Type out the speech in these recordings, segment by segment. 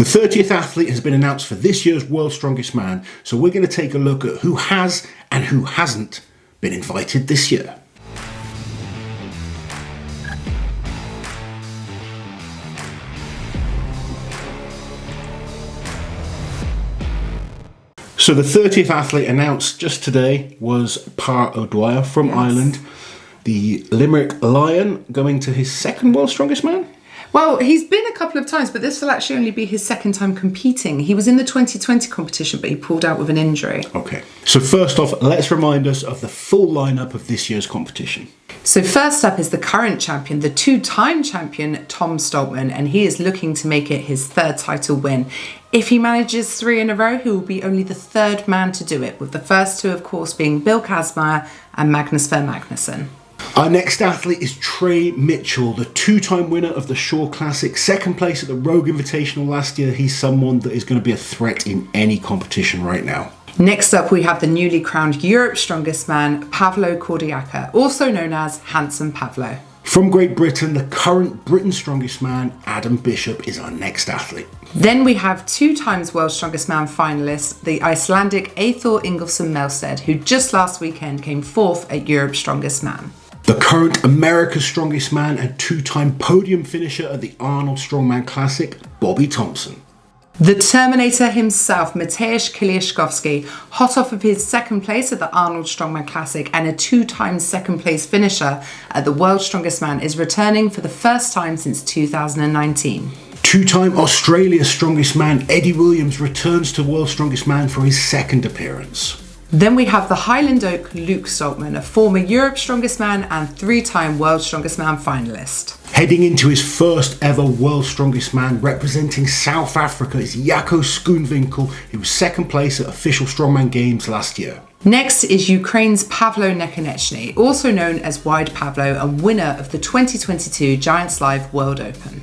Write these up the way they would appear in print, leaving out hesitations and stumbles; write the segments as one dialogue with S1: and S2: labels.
S1: The 30th athlete has been announced for this year's World's Strongest Man, so we're going to take a look at who has and who hasn't been invited this year. So the 30th athlete announced just today was Par O'Dwyer from Ireland, the Limerick Lion, going to his second World's Strongest Man.
S2: Well, he's been a couple of times, but this will actually only be his second time competing. He was in the 2020 competition, but he pulled out with an injury.
S1: Okay, so first off, let's remind us of the full lineup of this year's competition.
S2: So first up is the current champion, the two-time champion, Tom Stoltman, and he is looking to make it his third title win. If he manages 3 in a row, he will be only the third man to do it, with the first two, of course, being Bill Kazmaier and Magnus Ver Magnusson.
S1: Our next athlete is Trey Mitchell, the 2-time winner of the Shore Classic, second place at the Rogue Invitational last year. He's someone that is going to be a threat in any competition right now.
S2: Next up, we have the newly crowned Europe's Strongest Man, Pavlo Cordiaca, also known as Handsome Pavlo.
S1: From Great Britain, the current Britain's Strongest Man, Adam Bishop, is our next athlete.
S2: Then we have 2 times World's Strongest Man finalist, the Icelandic Eyþór Ingolfsson Melstead, who just last weekend came 4th at Europe's Strongest Man.
S1: The current America's Strongest Man and 2-time podium finisher at the Arnold Strongman Classic, Bobby Thompson.
S2: The Terminator himself, Mateusz Kiliaszkowski, hot off of his second place at the Arnold Strongman Classic and a 2-time second place finisher at the World's Strongest Man, is returning for the first time since 2019.
S1: 2-time Australia's Strongest Man, Eddie Williams, returns to World's Strongest Man for his second appearance.
S2: Then we have the Highland Oak Luke Stoltman, a former Europe's Strongest Man and 3-time World's Strongest Man finalist.
S1: Heading into his first ever World's Strongest Man, representing South Africa, is Jaco Schoenwinkel, who was second place at official Strongman Games last year.
S2: Next is Ukraine's Pavlo Nekonechny, also known as Wide Pavlo and winner of the 2022 Giants Live World Open.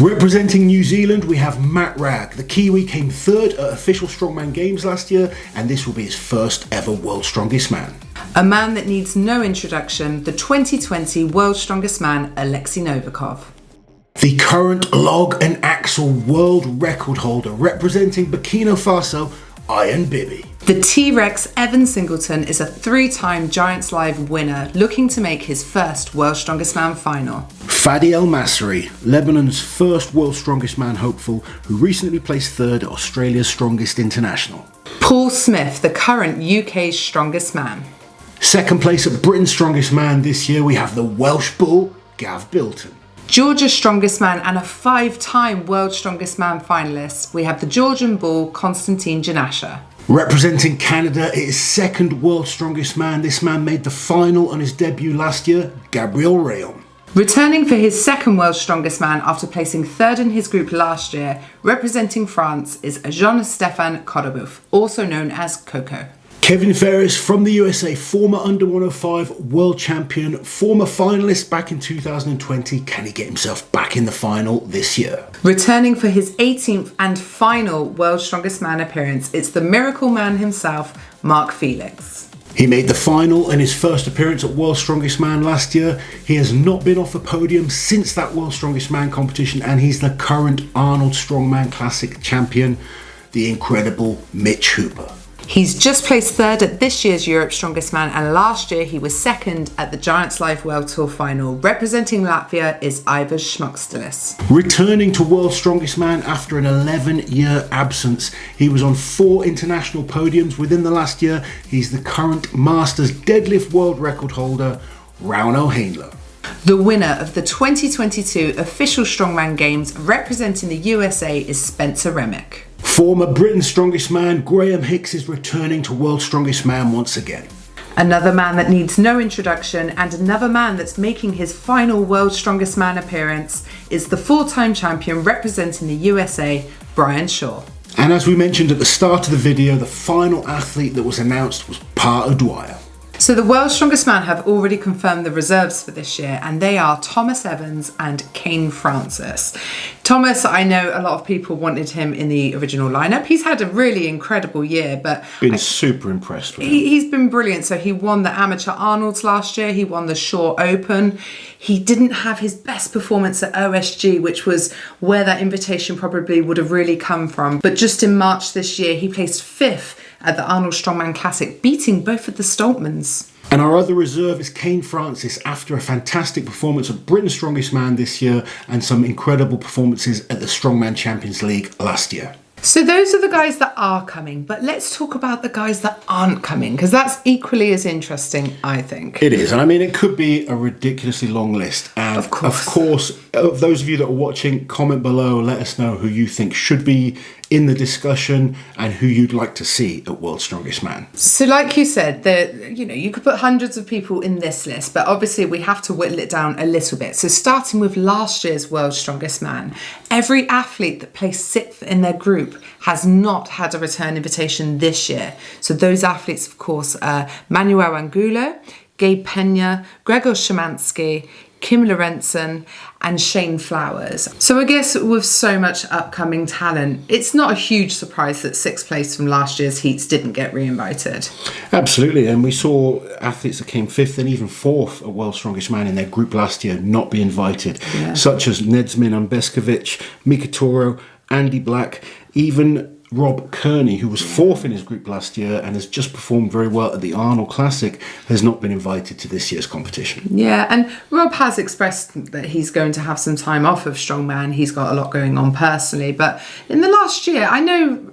S1: Representing New Zealand, we have Matt Ragg. The Kiwi came 3rd at official Strongman Games last year, and this will be his first ever World's Strongest Man.
S2: A man that needs no introduction, the 2020 World's Strongest Man, Alexei Novikov.
S1: The current log and axle world record holder, representing Burkina Faso, Iron Bibi.
S2: The T-Rex Evan Singleton is a 3-time Giants Live winner, looking to make his first World's Strongest Man final.
S1: Fadi El Masri, Lebanon's first World's Strongest Man hopeful, who recently placed 3rd at Australia's Strongest International.
S2: Paul Smith, the current UK's Strongest Man.
S1: Second place at Britain's Strongest Man this year, we have the Welsh Bull, Gav Bilton.
S2: Georgia's Strongest Man and a 5-time World's Strongest Man finalist, we have the Georgian Bull, Konstantin Janasha.
S1: Representing Canada, it is second World's Strongest Man. This man made the final on his debut last year, Gabriel Rayon.
S2: Returning for his second World's Strongest Man after placing 3rd in his group last year, representing France, is Jean-Stéphane Kodobouf, also known as Coco.
S1: Kevin Ferris from the USA, former under 105 world champion, former finalist back in 2020. Can he get himself back in the final this year?
S2: Returning for his 18th and final World's Strongest Man appearance, it's the Miracle Man himself, Mark Felix.
S1: He made the final in his first appearance at World's Strongest Man last year. He has not been off a podium since that World's Strongest Man competition, and he's the current Arnold Strongman Classic champion, the incredible Mitch Hooper.
S2: He's just placed 3rd at this year's Europe's Strongest Man, and last year he was 2nd at the Giants Live World Tour final. Representing Latvia is Ivars Šmokstelis.
S1: Returning to World's Strongest Man after an 11-year absence, he was on 4 international podiums within the last year. He's the current Masters deadlift world record holder, Rauno Heinle.
S2: The winner of the 2022 official Strongman Games representing the USA is Spencer Remick.
S1: Former Britain's Strongest Man, Graham Hicks, is returning to World's Strongest Man once again.
S2: Another man that needs no introduction and another man that's making his final World's Strongest Man appearance is the 4-time champion representing the USA, Brian Shaw.
S1: And as we mentioned at the start of the video, the final athlete that was announced was Par O'Dwyer.
S2: So the World's Strongest Man have already confirmed the reserves for this year, and they are Thomas Evans and Kane Francis. Thomas, I know a lot of people wanted him in the original lineup. He's had a really incredible year, but
S1: been super impressed with him.
S2: He's been brilliant. So he won the Amateur Arnold's last year. He won the Shore Open. He didn't have his best performance at OSG, which was where that invitation probably would have really come from. But just in March this year, he placed 5th at the Arnold Strongman Classic, beating both of the Stoltmans.
S1: And our other reserve is Kane Francis, after a fantastic performance at Britain's Strongest Man this year and some incredible performances at the Strongman Champions League last year.
S2: So those are the guys that are coming, but let's talk about the guys that aren't coming, because that's equally as interesting, I think.
S1: It is, and I mean, it could be a ridiculously long list. And of course, those of you that are watching, comment below, let us know who you think should be in the discussion and who you'd like to see at World's Strongest Man.
S2: So like you said, you could put hundreds of people in this list, but obviously we have to whittle it down a little bit. So starting with last year's World's Strongest Man, every athlete that placed 6th in their group has not had a return invitation this year. So those athletes, of course, are Manuel Angulo, Gabe Pena, Gregor Szymanski, Kim Lorenzen and Shane Flowers. So I guess with so much upcoming talent, it's not a huge surprise that 6th place from last year's heats didn't get re-invited.
S1: Absolutely, and we saw athletes that came 5th and even 4th at World's Strongest Man in their group last year not be invited, such as Nedzmin Umbeskovic, Mika Toro, Andy Black, even Rob Kearney, who was 4th in his group last year and has just performed very well at the Arnold Classic, has not been invited to this year's competition.
S2: Yeah, and Rob has expressed that he's going to have some time off of Strongman. He's got a lot going on personally, but in the last year, I know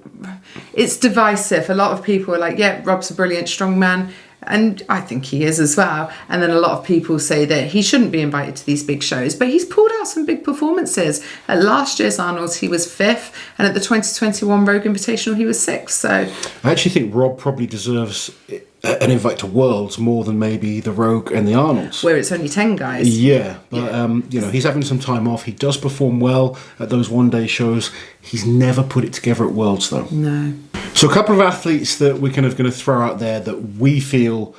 S2: it's divisive. A lot of people are like, yeah, Rob's a brilliant strongman. And I think he is as well. And then a lot of people say that he shouldn't be invited to these big shows, but he's pulled out some big performances. At last year's Arnold's, he was 5th, and at the 2021 Rogue Invitational, he was 6th. So
S1: I actually think Rob probably deserves an invite to Worlds more than maybe the Rogue and the Arnolds,
S2: where it's only 10 guys.
S1: Yeah, but he's having some time off. He does perform well at those one-day shows. He's never put it together at Worlds, though.
S2: No.
S1: So a couple of athletes that we're kind of going to throw out there that we feel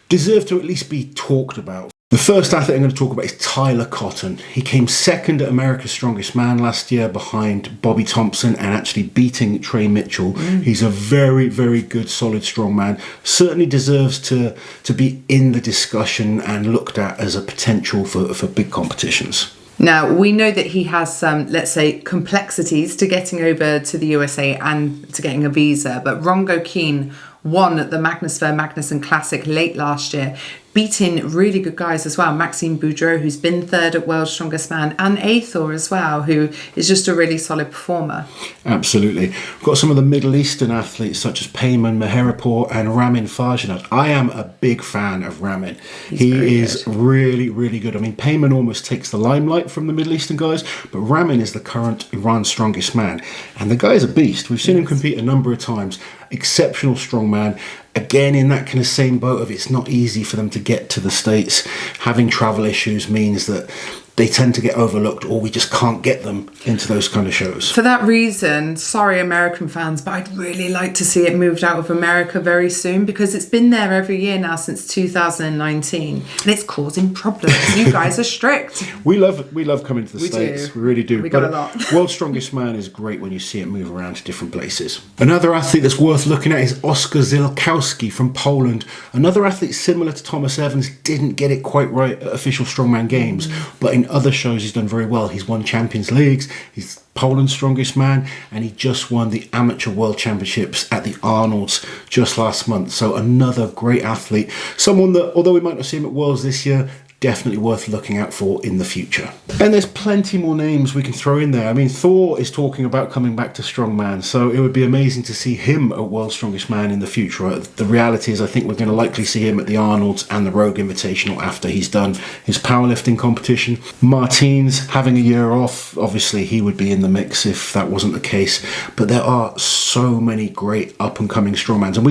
S1: deserve to at least be talked about. The first athlete I'm going to talk about is Tyler Cotton. He came 2nd at America's Strongest Man last year behind Bobby Thompson and actually beating Trey Mitchell. He's a very, very good, solid strongman. Certainly deserves to be in the discussion and looked at as a potential for big competitions.
S2: Now, we know that he has some, let's say, complexities to getting over to the USA and to getting a visa, but Rongo Keane won at the Magnus Ver Magnuson Classic late last year, beating really good guys as well. Maxime Boudreau, who's been 3rd at World's Strongest Man, and Athor as well, who is just a really solid performer.
S1: Absolutely. We've got some of the Middle Eastern athletes such as Payman Meherapur and Ramin Farjanat. I am a big fan of Ramin. He is really, really good. I mean, Payman almost takes the limelight from the Middle Eastern guys, but Ramin is the current Iran's Strongest Man. And the guy is a beast. We've seen him compete a number of times. Exceptional strongman. Again, in that kind of same boat of it's not easy for them to get to the States. Having travel issues means that they tend to get overlooked, or we just can't get them into those kind of shows.
S2: For that reason, sorry American fans, but I'd really like to see it moved out of America very soon, because it's been there every year now since 2019 and it's causing problems. You guys are strict.
S1: We love coming to the States. We really do.
S2: We got a lot.
S1: World's Strongest Man is great when you see it move around to different places. Another athlete that's worth looking at is Oskar Zielkowski from Poland. Another athlete similar to Thomas Evans, didn't get it quite right at official Strongman Games, but in other shows he's done very well. He's won Champions Leagues, he's Poland's Strongest Man, and he just won the Amateur World Championships at the Arnolds just last month. So another great athlete, someone that, although we might not see him at Worlds this year, definitely worth looking out for in the future. And there's plenty more names we can throw in there. I mean, Thor is talking about coming back to Strongman, so it would be amazing to see him at World's Strongest Man in the future. The reality is I think we're going to likely see him at the Arnolds and the Rogue Invitational after he's done his powerlifting competition. Martins having a year off, obviously he would be in the mix if that wasn't the case, but there are so many great up-and-coming strongmans, and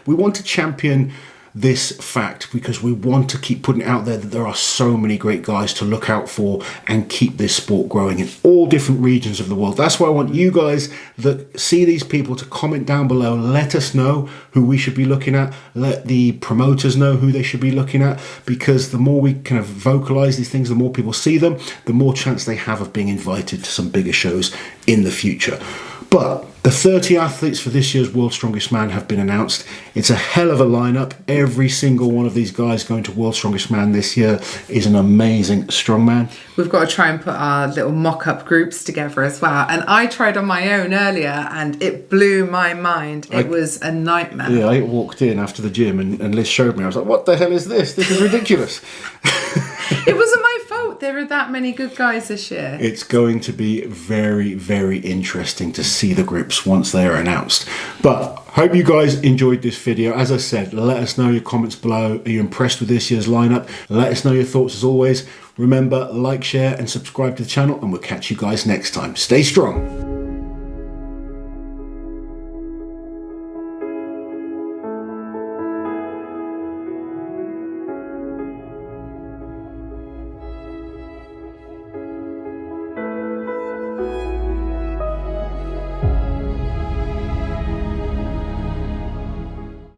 S1: we want to champion this fact because we want to keep putting it out there that there are so many great guys to look out for and keep this sport growing in all different regions of the world. That's why I want you guys that see these people to comment down below. Let us know who we should be looking at. Let the promoters know who they should be looking at, because the more we kind of vocalize these things, the more people see them, the more chance they have of being invited to some bigger shows in the future. But the 30 athletes for this year's World's Strongest Man have been announced. It's a hell of a lineup. Every single one of these guys going to World's Strongest Man this year is an amazing strongman.
S2: We've got to try and put our little mock-up groups together as well. And I tried on my own earlier and it blew my mind. It was a nightmare.
S1: Yeah, I walked in after the gym and Liz showed me. I was like, what the hell is this? This is ridiculous.
S2: It wasn't my fault. There are that many good guys this year.
S1: It's going to be very, very interesting to see the groups once they are announced. But hope you guys enjoyed this video. As I said, let us know your comments below. Are you impressed with this year's lineup? Let us know your thoughts as always. Remember, like, share and subscribe to the channel, and we'll catch you guys next time. Stay strong.